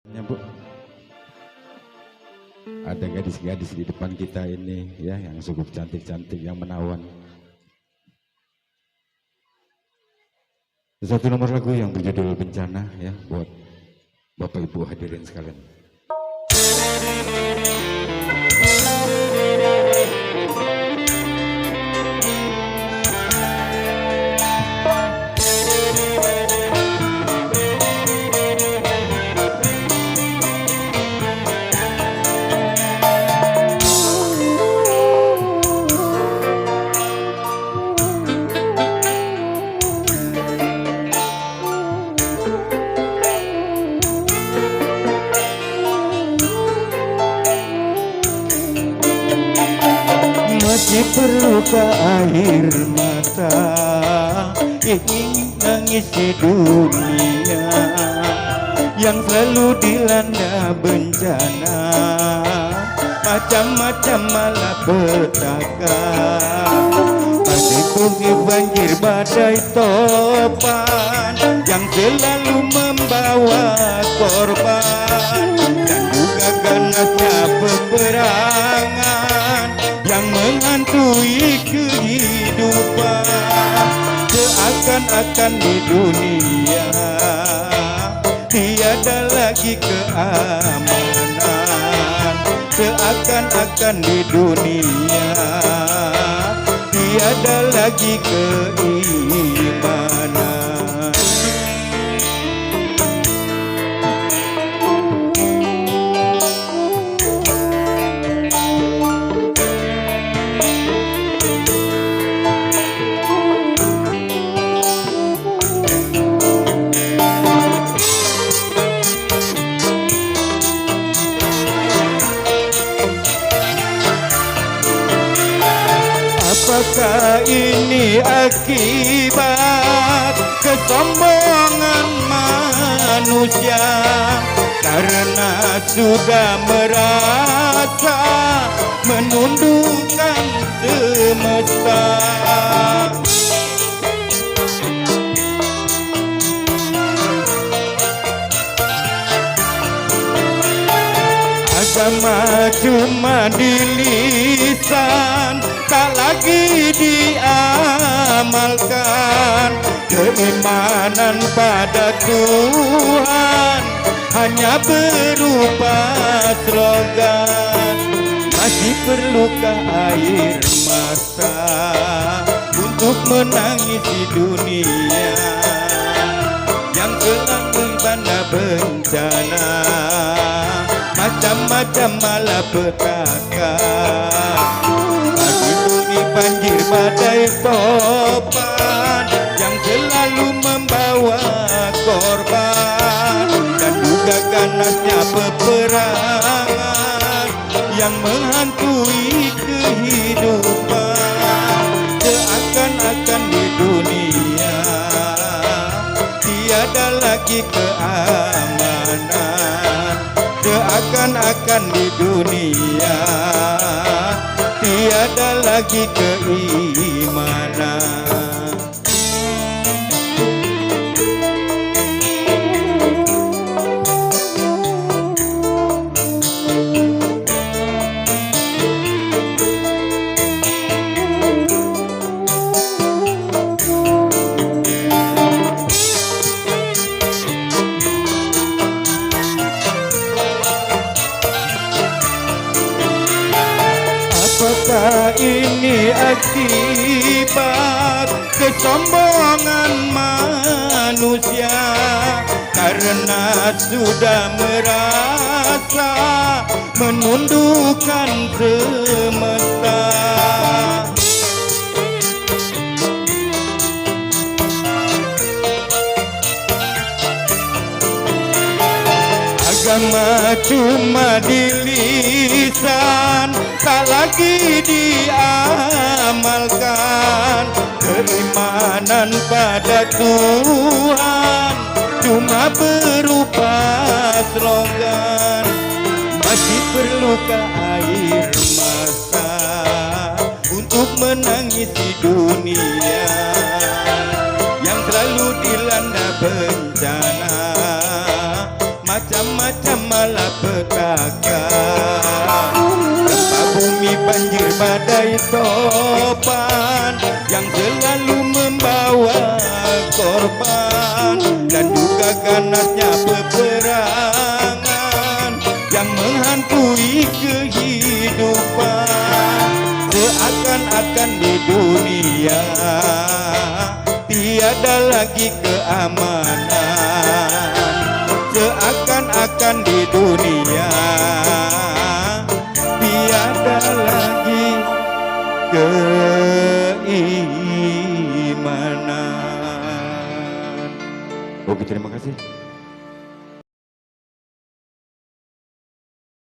Ya, Bu, ada gadis-gadis di depan kita ini ya yang cukup cantik-cantik, yang menawan. Satu nomor lagu yang berjudul Bencana ya buat Bapak Ibu hadirin sekalian. Masih perluka air mata ingin mengisi dunia yang selalu dilanda bencana, macam-macam malapetaka. Badai bumi, banjir, badai topan yang selalu membawa korban, dan juga ganasnya peperangan yang menghantui kehidupan. Seakan-akan di dunia tiada lagi keamanan. Seakan-akan di dunia tiada lagi keimanan. Apakah ini akibat kesombongan manusia karena sudah merasa menundukkan semesta? Agama cuma di lisan, tak lagi diamalkan. Keimanan pada Tuhan hanya berupa slogan. Masih perlukah air mata untuk menangisi dunia yang telah dilanda bencana, macam-macam malapetaka. Badai bumi, banjir, badai topan yang selalu membawa korban, dan juga ganasnya peperangan yang menghantui kehidupan. Seakan-akan di dunia tiada lagi keamanan. Seakan-akan di dunia tiada lagi keimanan. Apakah ini akibat kesombongan manusia karena sudah merasa menundukkan semesta? Agama cuma di lisan, tak lagi diamalkan. Keimanan pada Tuhan cuma berupa slogan. Masih perlukah air mata untuk menangisi dunia yang selalu dilanda bencana, macam-macam korban dan juga ganasnya peperangan yang menghantui kehidupan. Seakan-akan di dunia tiada lagi keamanan. Seakan-akan di dunia tiada lagi keimanan. Oke, terima kasih.